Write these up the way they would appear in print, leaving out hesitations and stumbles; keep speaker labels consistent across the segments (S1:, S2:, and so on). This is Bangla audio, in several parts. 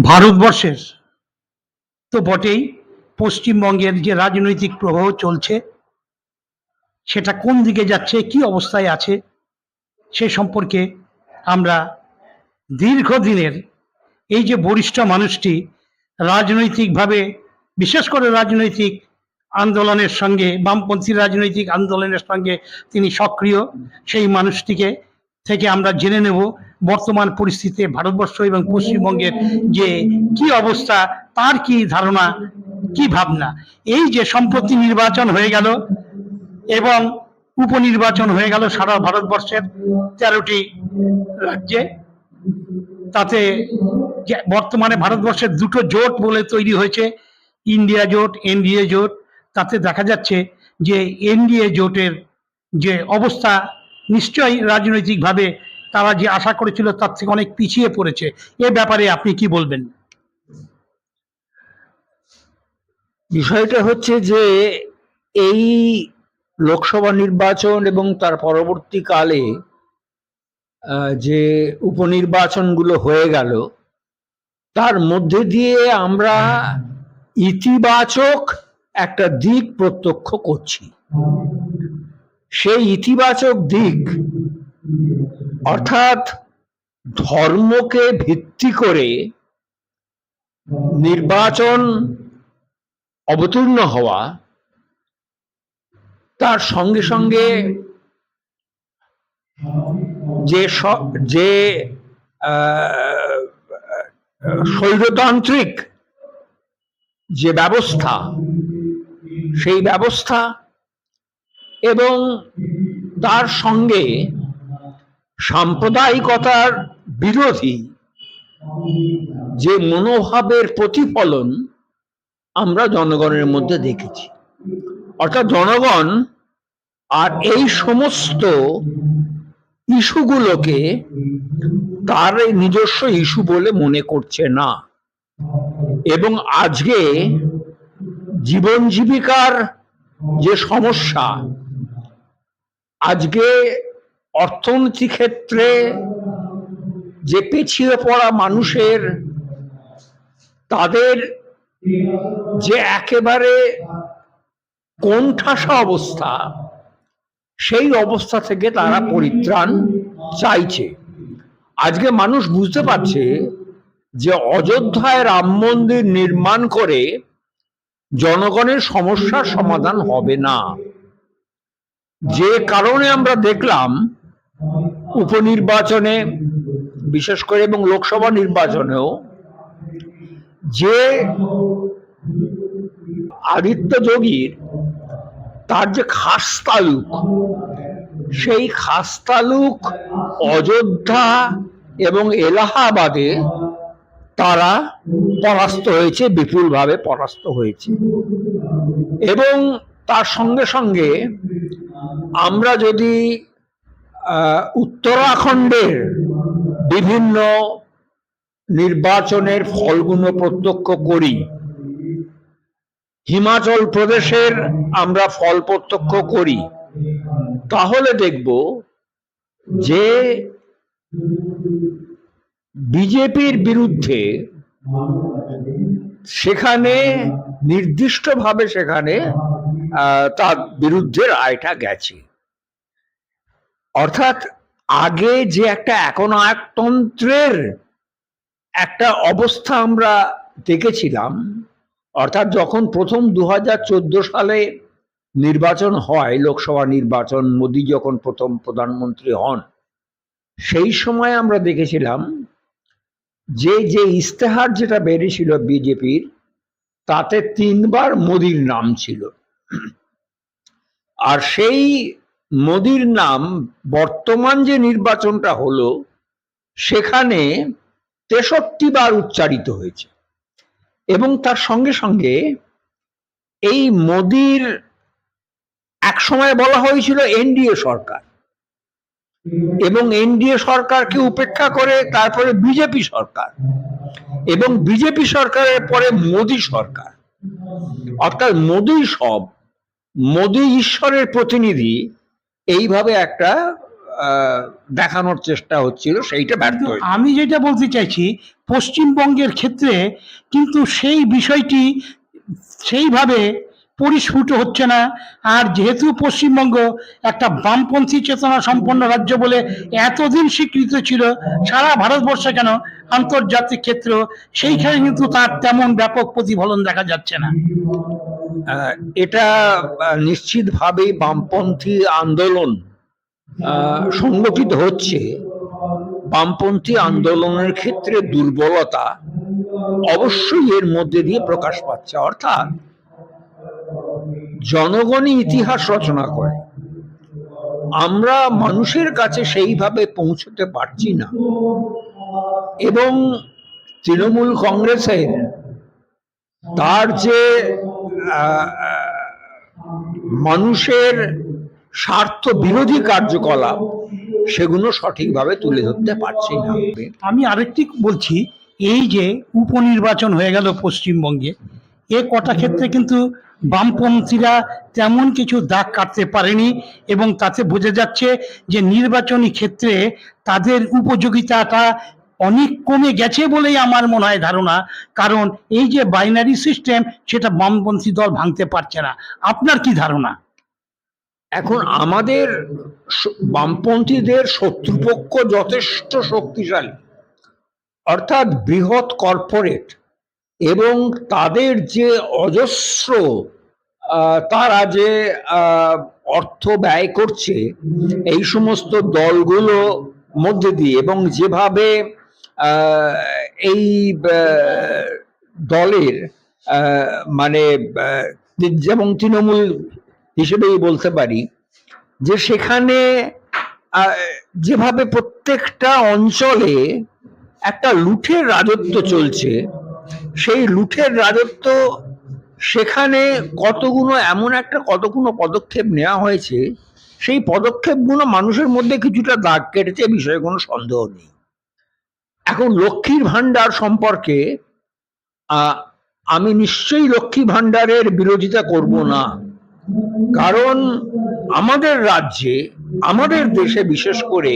S1: ভারতবর্ষের তো বটেই, পশ্চিমবঙ্গের যে রাজনৈতিক প্রবাহ চলছে সেটা কোন দিকে যাচ্ছে, কি অবস্থায় আছে সে সম্পর্কে আমরা দীর্ঘদিনের এই যে বরিষ্ঠ মানুষটি রাজনৈতিকভাবে, বিশেষ করে রাজনৈতিক আন্দোলনের সঙ্গে, বামপন্থী রাজনৈতিক আন্দোলনের সঙ্গে তিনি সক্রিয়, সেই মানুষটিকে থেকে আমরা জেনে নেব বর্তমান পরিস্থিতিতে ভারতবর্ষ এবং পশ্চিমবঙ্গের যে কি অবস্থা, তার কি ধারণা, কি ভাবনা। এই যে সম্প্রতি নির্বাচন হয়ে গেল এবং উপনির্বাচন হয়ে গেল সারা ভারতবর্ষের 13টি রাজ্যে, তাতে বর্তমানে ভারতবর্ষের দুটো জোট বলে তৈরি হয়েছে, ইন্ডিয়া জোট, এনডিএ জোট। তাতে দেখা যাচ্ছে যে এনডিএ জোটের যে অবস্থা, নিশ্চয়ই রাজনৈতিকভাবে তারা যে আশা করেছিল তার থেকে অনেক পিছিয়ে পড়েছে। এ ব্যাপারে আপনি কি বলবেন?
S2: বিষয়টা হচ্ছে যে এই লোকসভা নির্বাচন এবং তার পরবর্তীকালে যে উপনির্বাচনগুলো হয়ে গেল, তার মধ্যে দিয়ে আমরা ইতিবাচক একটা দিক প্রত্যক্ষ করছি। সেই ইতিবাচক দিক অর্থাৎ ধর্মকে ভিত্তি করে নির্বাচন অবতীর্ণ হওয়া, তার সঙ্গে সঙ্গে যে স্বৈরতান্ত্রিক যে ব্যবস্থা, সেই ব্যবস্থা এবং তার সঙ্গে সাম্প্রদায়িকতার বিরোধী যে মনোভাবের প্রতিফলন আমরা জনগণের মধ্যে দেখেছি। অর্থাৎ জনগণ আর এই সমস্ত ইস্যুগুলোকে তার নিজস্ব ইস্যু বলে মনে করছে না, এবং আজকে জীবন জীবিকার যে সমস্যা, আজকে অর্থনীতি ক্ষেত্রে যে পিছিয়ে পড়া মানুষের, তাদের যে একেবারে কোণঠাসা অবস্থা, সেই অবস্থা থেকে তারা পরিত্রাণ চাইছে। আজকে মানুষ বুঝতে পারছে যে অযোধ্যায় রাম মন্দির নির্মাণ করে জনগণের সমস্যার সমাধান হবে না। যে কারণে আমরা দেখলাম উপনির্বাচনে বিশেষ করে এবং লোকসভা নির্বাচনেও যে আদিত্য যোগীর তার যে খাস তালুক, সেই খাস তালুক অযোধ্যা এবং এলাহাবাদে তারা পরাস্ত হয়েছে, বিপুলভাবে পরাস্ত হয়েছে। এবং তার সঙ্গে সঙ্গে আমরা যদি উত্তরাখণ্ডের বিভিন্ন নির্বাচনের ফলগুলো প্রত্যক্ষ করি, হিমাচল প্রদেশের আমরা ফল প্রত্যক্ষ করি, তাহলে দেখব যে বিজেপির বিরুদ্ধে সেখানে নির্দিষ্টভাবে সেখানে তার বিরুদ্ধে রায়টা গেছে। অর্থাৎ আগে যে একটা একনায়কতন্ত্রের একটা অবস্থা আমরা দেখেছিলাম, অর্থাৎ যখন প্রথম 2014 সালে নির্বাচন হয়, লোকসভা নির্বাচন, মোদী যখন প্রথম প্রধানমন্ত্রী হন, সেই সময় আমরা দেখেছিলাম যে যে ইস্তেহার যেটা বেরিয়েছিল বিজেপির, তাতে 3 বার মোদীর নাম ছিল। আর সেই মোদীর নাম বর্তমান যে নির্বাচনটা হলো সেখানে 63 বার উচ্চারিত হয়েছে। এবং তার সঙ্গে সঙ্গে এই মোদীর এক সময় বলা হয়েছিল এনডিএ সরকার, এবং এনডিএ সরকারকে উপেক্ষা করে তারপরে বিজেপি সরকার, এবং বিজেপি সরকারের পরে মোদী সরকার। অর্থাৎ মোদী সব, মোদী ঈশ্বরের প্রতিনিধি, এইভাবে একটা দেখানোর চেষ্টা হচ্ছিল, সেইটা ব্যর্থ
S1: কিন্তু
S2: হয়েছে।
S1: আমি যেটা বলতে চাইছি, পশ্চিমবঙ্গের ক্ষেত্রে কিন্তু সেই বিষয়টি সেইভাবে পরিস্ফুট হচ্ছে না। আর যেহেতু পশ্চিমবঙ্গ একটা বামপন্থী চেতনা সম্পন্ন রাজ্য বলে এতদিন স্বীকৃত ছিল সারা ভারতবর্ষে, কেন আন্তর্জাতিক ক্ষেত্র, সেইখানে কিন্তু তার তেমন ব্যাপক প্রতিফলন দেখা যাচ্ছে না।
S2: এটা নিশ্চিতভাবেই বামপন্থী আন্দোলন সংগঠিত হচ্ছে। বামপন্থী আন্দোলনের ক্ষেত্রে দুর্বলতা অবশ্যই এর মধ্যে দিয়ে প্রকাশ পাচ্ছে। অর্থাৎ জনগণই ইতিহাস রচনা করে, আমরা মানুষের কাছে সেইভাবে পৌঁছতে পারছি না। এবং তৃণমূল কংগ্রেসের তার যে মানুষের স্বার্থ বিরোধী কার্যকলাপ, সেগুলো সঠিকভাবে তুলে ধরতে পারছি না।
S1: আমি আরেকটি বলছি, এই যে উপনির্বাচন হয়ে গেল পশ্চিমবঙ্গে, এ কটা ক্ষেত্রে কিন্তু বামপন্থীরা তেমন কিছু দাগ কাটতে পারেনি, এবং তাতে বোঝা যাচ্ছে যে নির্বাচনী ক্ষেত্রে তাদের উপযোগিতাটা অনেক কমে গেছে বলেই আমার মনে হয় ধারণা। কারণ এই যে বাইনারি সিস্টেম, সেটা বামপন্থী দল ভাঙতে পারছে না। আপনার কি ধারণা?
S2: এখন আমাদের বামপন্থীদের শত্রুপক্ষ যথেষ্ট শক্তিশালী, অর্থাৎ বৃহৎ কর্পোরেট, এবং তাদের যে অজস্র তারা যে অর্থ ব্যয় করছে এই সমস্ত দলগুলো মধ্যে দিয়ে, এবং যেভাবে এই দলের মানে যেমন তৃণমূল হিসেবেই বলতে পারি, যে সেখানে যেভাবে প্রত্যেকটা অঞ্চলে একটা লুঠের রাজত্ব চলছে, সেই লুঠের রাজত্ব সেখানে কতগুলো পদক্ষেপ নেওয়া হয়েছে, সেই পদক্ষেপগুলো মানুষের মধ্যে কিছুটা দাগ কেটেছে, বিষয়ে কোনো সন্দেহ নেই। এখন লক্ষ্মীর ভান্ডার সম্পর্কে আমি নিশ্চয়ই লক্ষ্মী ভান্ডারের বিরোধিতা করব না, কারণ আমাদের রাজ্যে, আমাদের দেশে বিশেষ করে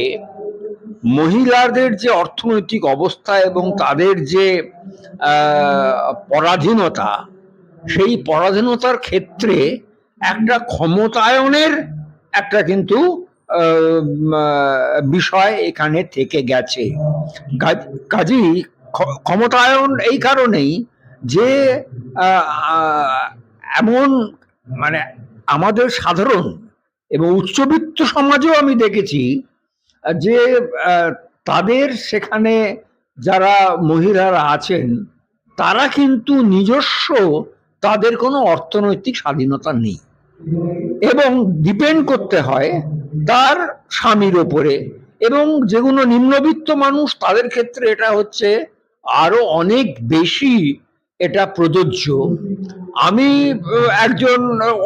S2: মহিলাদের যে অর্থনৈতিক অবস্থা এবং তাদের যে পরাধীনতা, সেই পরাধীনতার ক্ষেত্রে একটা ক্ষমতায়নের একটা কিন্তু বিষয় এখানে থেকে গেছে। কাজেই ক্ষমতায়ন এই কারণেই যে এমন মানে আমাদের সাধারণ এবং উচ্চবিত্ত সমাজেও আমি দেখেছি যে তাদের সেখানে যারা মহিলারা আছেন, তারা কিন্তু নিজস্ব তাদের কোনো অর্থনৈতিক স্বাধীনতা নেই, এবং ডিপেন্ড করতে হয় তার স্বামীর ওপরে। এবং যেগুলো নিম্নবিত্ত মানুষ, তাদের ক্ষেত্রে এটা হচ্ছে আরো অনেক বেশি এটা প্রযোজ্য। আমি একজন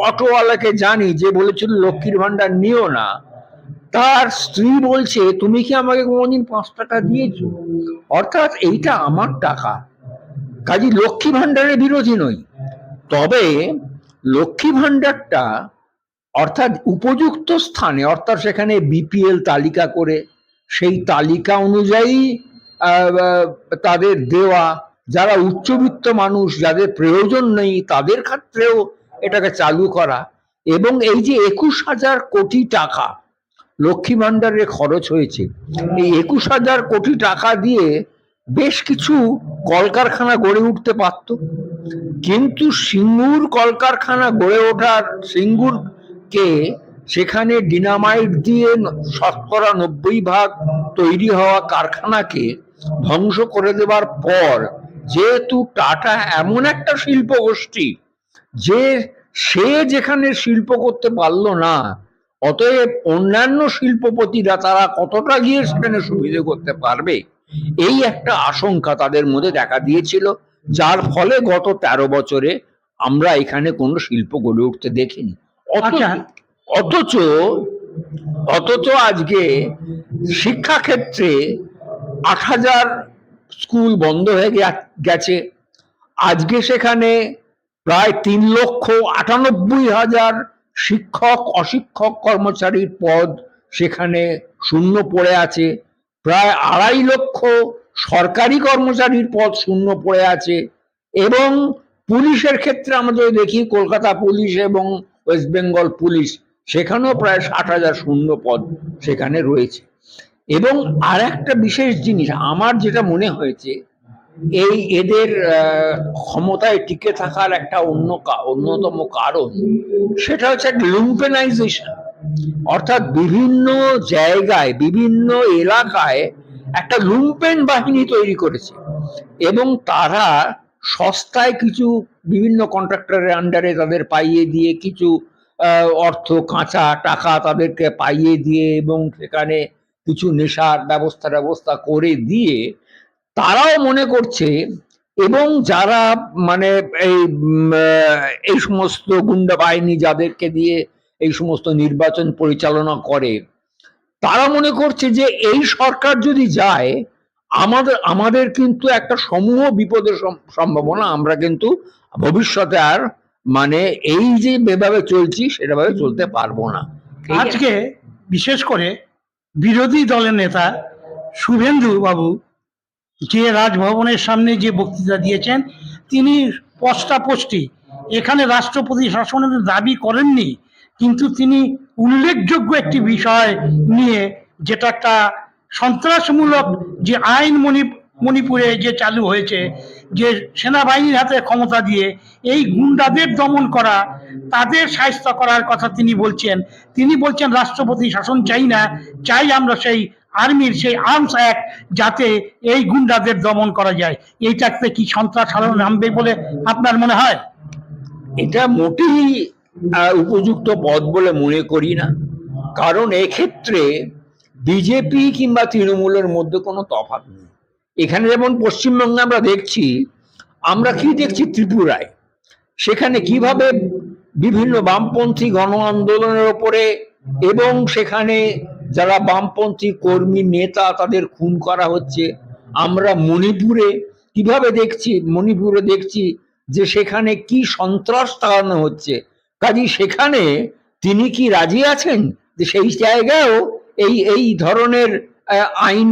S2: অটোওয়ালাকে জানি যে বলেছিল লক্ষ্মীর ভান্ডার নিও না, তার স্ত্রী বলছে তুমি কি আমাকে কোনোদিন 5 টাকা দিয়েছো? অর্থাৎ এইটা আমার টাকা। কাজী লক্ষ্মী ভান্ডারের বিরোধী নই, তবে লক্ষ্মী ভান্ডারটা অর্থাৎ উপযুক্ত স্থানে, অর্থাৎ সেখানে বিপিএল তালিকা করে সেই তালিকা অনুযায়ী তাদের দেওয়া, যারা উচ্চবিত্ত মানুষ যাদের প্রয়োজন নেই তাদের ক্ষেত্রেও এটাকে চালু করা। এবং এই যে 21,000 কোটি টাকা লক্ষ্মী ভান্ডারে খরচ হয়েছে, এই 21,000 কোটি টাকা দিয়ে বেশ কিছু কলকারখানা গড়ে উঠতে পারত, কিন্তু সিঙ্গুর কলকারখানা গড়ে ওঠার, সিঙ্গুরকে সেখানে ডিনামাইট দিয়ে 90% তৈরি হওয়া কারখানাকে ধ্বংস করে দেবার পর, যেহেতু টাটা এমন একটা শিল্প গোষ্ঠী যে সে যেখানে শিল্প করতে পারলো না, অতএব অন্যান্য শিল্পপতিরা তারা কতটা গিয়ে সেখানে সুবিধে করতে পারবে, এই একটা আশঙ্কা তাদের মধ্যে দেখা দিয়েছিল, যার ফলে গত 13 বছরে আমরা এখানে কোনো শিল্প গড়ে উঠতে দেখিনি। অথচ আজকে শিক্ষাক্ষেত্রে 8,000 স্কুল বন্ধ হয়ে গেছে। আজকে সেখানে প্রায় 3,98,000 শিক্ষক অশিক্ষক কর্মচারীর পদ সেখানে শূন্য পড়ে আছে, প্রায় 2.5 লক্ষ সরকারি কর্মচারীর পদ শূন্য পড়ে আছে, এবং পুলিশের ক্ষেত্রে আমরা যদি দেখি কলকাতা পুলিশ এবং ওয়েস্ট বেঙ্গল পুলিশ, সেখানেও প্রায় 60,000 শূন্য পদ সেখানে রয়েছে। এবং আর একটা বিশেষ জিনিস আমার যেটা মনে হয়েছে, এই এদের ক্ষমতায় টিকে থাকার একটা অন্যতম কারণ, সেটা হচ্ছে লুম্পেনাইজেশন। অর্থাৎ বিভিন্ন জায়গায় বিভিন্ন এলাকায় একটা লুম্পেন বাহিনী তৈরি করেছে, এবং তারা সস্তায় কিছু বিভিন্ন কন্ট্রাক্টরের আন্ডারে তাদের পাইয়ে দিয়ে কিছু অর্থ, কাঁচা টাকা তাদেরকে পাইয়ে দিয়ে, এবং সেখানে কিছু নেশার ব্যবস্থা করে দিয়ে তারাও মনে করছে, এবং যারা মানে এই সমস্ত গুন্ডা বাহিনী যাদেরকে দিয়ে এই সমস্ত নির্বাচন পরিচালনা করে, তারা মনে করছে যে এই সরকার যদি যায়, আমাদের কিন্তু একটা সমূহ বিপদের সম্ভাবনা, আমরা কিন্তু ভবিষ্যতে আর মানে এই যে যেভাবে চলছি সেভাবে চলতে পারবো না।
S1: আজকে বিশেষ করে বিরোধী দলের নেতা শুভেন্দু বাবু যে রাজভবনের সামনে যে বক্তৃতা দিয়েছেন, তিনি স্পষ্টাস্পষ্টি এখানে রাষ্ট্রপতি শাসনের দাবি করেননি, কিন্তু তিনি উল্লেখযোগ্য একটি বিষয় নিয়ে, যেটা একটা সন্ত্রাসমূলক যে আইন মণিপুরে যে চালু হয়েছে, যে সেনাবাহিনীর হাতে ক্ষমতা দিয়ে এই গুন্ডাদের দমন করা, তাদের শায়েস্তা করার কথা তিনি বলছেন। তিনি বলছেন রাষ্ট্রপতি শাসন চাই না, চাই আমরা সেই আর্মির সেই আর্মস অ্যাক্ট, যাতে এই গুন্ডাদের দমন করা যায়। এইটাতে কি সন্ত্রাস আরো নামবে বলে আপনার মনে হয়?
S2: এটা মোটেই উপযুক্ত পথ বলে মনে করি না, কারণ এক্ষেত্রে বিজেপি কিংবা তৃণমূলের মধ্যে কোনো তফাৎ নেই। এখানে যেমন পশ্চিমবঙ্গে আমরা দেখছি ত্রিপুরায়, সেখানে কিভাবে বিভিন্ন বামপন্থী গণ আন্দোলনের ওপরে, এবং সেখানে যারা বামপন্থী কর্মী নেতা তাদের খুন করা হচ্ছে। আমরা মণিপুরে দেখছি যে সেখানে কি সন্ত্রাস চালানো হচ্ছে। কাজে সেখানে তিনি কি রাজি আছেন যে সেই জায়গায়ও এই ধরনের আইন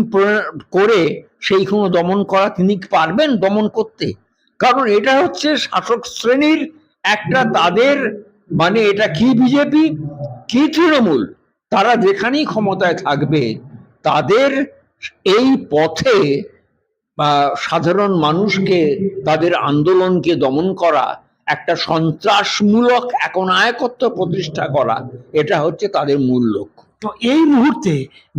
S2: করে সেইগুলো দমন করা? তিনি পারবেন দমন করতে? কারণ এটা হচ্ছে শাসক শ্রেণীর একটা, তাদের মানে এটা কি বিজেপি কি তৃণমূল, তারা যেখানেই ক্ষমতায় থাকবে তাদের এই পথে সাধারণ মানুষকে, তাদের আন্দোলনকে দমন করা, একটা সন্ত্রাসমূলক একনায়কত্ব প্রতিষ্ঠা করা, এটা হচ্ছে তাদের মূল লক্ষ্য।
S1: তো এই মুহূর্তে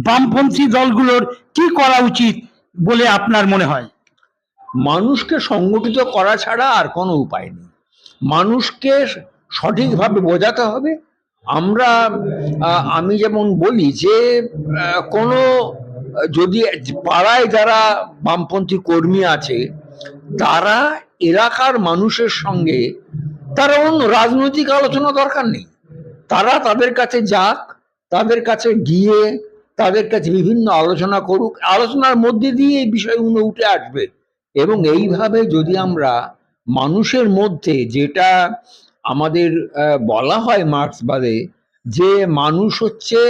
S1: বামপন্থী দলগুলোর কি করা উচিত বলে আপনার মনে হয়?
S2: মানুষকে সংগঠিত করা ছাড়া আর কোনো উপায় নেই। মানুষকে সঠিকভাবে বোঝাতে হবে। আমি যেমন বলি যে কোনো যদি পাড়ায় যারা বামপন্থী কর্মী আছে, তারা এলাকার মানুষের সঙ্গে, তারা অন্য রাজনৈতিক আলোচনা দরকার নেই, তারা তাদের কাছে যাক, তাদের কাছে গিয়ে তাদের কাছে বিভিন্ন আলোচনা করুক, আলোচনার মধ্যে দিয়ে এই বিষয়গুলো উঠে আসবে। এবং এইভাবে যদি আমরা মানুষের মধ্যে, যেটা আমাদের বলা হয় মার্ক্সবাদে, যে মানুষ হচ্ছে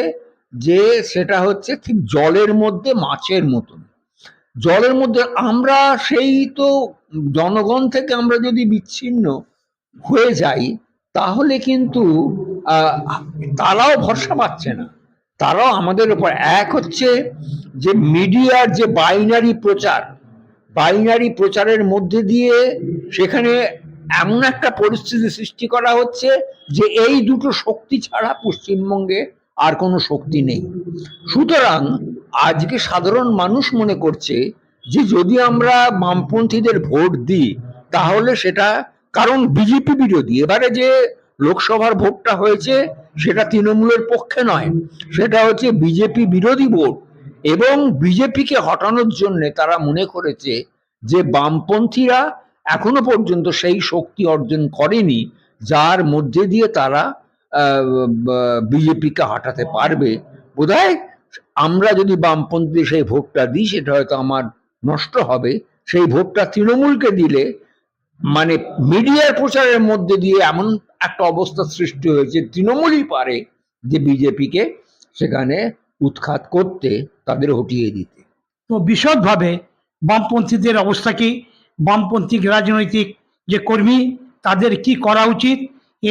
S2: যে সেটা হচ্ছে ঠিক জলের মধ্যে মাছের মতন। জলের মধ্যে আমরা সেই তো জনগণ থেকে আমরা যদি বিচ্ছিন্ন হয়ে যাই, তাহলে কিন্তু তারাও ভরসা পাচ্ছে না, তারাও আমাদের উপর। এক হচ্ছে যে মিডিয়ার যে বাইনারি প্রচারের মধ্যে দিয়ে সেখানে এমন একটা পরিস্থিতি সৃষ্টি করা হচ্ছে যে এই দুটো শক্তি ছাড়া পশ্চিমবঙ্গে আর কোনো শক্তি নেই। সুতরাং আজকে সাধারণ মানুষ মনে করছে যে যদি আমরা বামপন্থীদের ভোট দিই, তাহলে সেটা, কারণ বিজেপি বিরোধী, এবারে যে লোকসভার ভোটটা হয়েছে সেটা তৃণমূলের পক্ষে নয়, সেটা হচ্ছে বিজেপি বিরোধী ভোট। এবং বিজেপিকে হটানোর জন্য তারা মনে করেছে যে বামপন্থীরা এখনো পর্যন্ত সেই শক্তি অর্জন করেনি যার মধ্যে দিয়ে তারা বিজেপিকে হটাতে পারবে। বোধহয় আমরা যদি বামপন্থী সেই ভোটটা দিই, সেটা হয়তো আমার নষ্ট হবে। সেই ভোটটা তৃণমূলকে দিলে, মানে মিডিয়ার প্রচারের মধ্যে দিয়ে এমন একটা অবস্থা সৃষ্টি হয়েছে, তৃণমূলই পারে যে বিজেপিকে সেখানে উৎখাত করতে, তাদের হটিয়ে দিতে।
S1: তো বিশদভাবে বামপন্থীদের অবস্থা কি, বামপন্থী রাজনৈতিক যে কর্মী তাদের কি করা উচিত,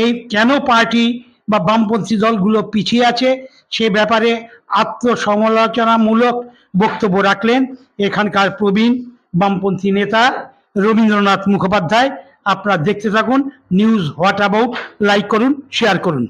S1: এই কেন পার্টি বা বামপন্থী দলগুলো পিছিয়ে আছে, সে ব্যাপারে আত্মসমালোচনামূলক বক্তব্য রাখলেন এখানকার প্রবীণ বামপন্থী নেতা রবীন্দ্রনাথ মুখোপাধ্যায়। আপনারা দেখতে থাকুন নিউজ হোয়াট অ্যাবাউট, লাইক করুন, শেয়ার করুন।